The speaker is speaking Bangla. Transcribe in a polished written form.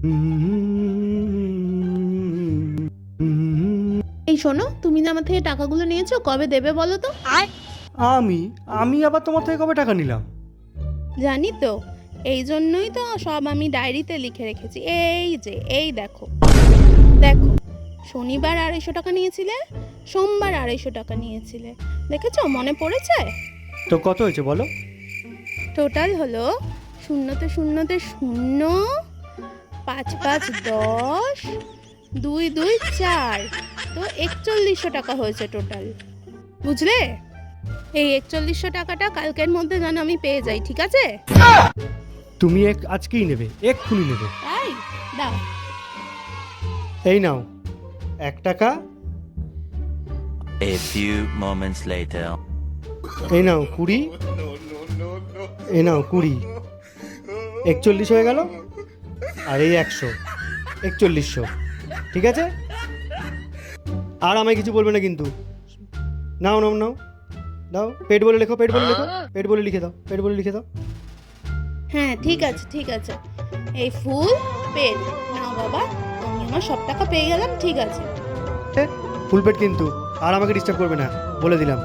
এই শোনো, তুমি না আমার থেকে টাকাগুলো নিয়েছো, কবে দেবে বলো তো? আমি আমি আবার তোমার থেকে কবে টাকা নিলাম? জানি তো, এই জন্যই তো সব আমি ডায়েরিতে লিখে রেখেছি। এই যে, এই দেখো দেখো, শনিবার 250 টাকা নিয়েছিলে, সোমবার 250 টাকা নিয়েছিলে, দেখেছো? মনে পড়েছে? তো কত হয়েছে বলো? টোটাল হলো শূন্যতে শূন্যতে শূন্য, 5 5 10, 2 2 4, তো 4100 টাকা হয়েছে টোটাল। বুঝলে? এই 4100 টাকাটা কালকের মধ্যে যেন আমি পেয়ে যাই, ঠিক আছে? তুমি আজকেই নেবে, এক্ষুনি নেবে? তাই দাও। এই নাও 1 টাকা, A few moments later. এই নাও 20, এই নাও 20, 41 হয়ে গেল, আর এই 100, 4100, ঠিক আছে? আর আমায় কিছু বলবে না কিন্তু। নাও নাও নাও, দাও, পেট বলে লেখো, পেট বলে লেখো, পেট বলে লিখে দাও, পেট বলে লিখে দাও। হ্যাঁ ঠিক আছে ঠিক আছে, এই ফুল পেন নাও বাবা, আমি আমার সব টাকা পেয়ে গেলাম, ঠিক আছে? ফুল পেট কিন্তু, আর আমাকে ডিস্টার্ব করবে না, বলে দিলাম।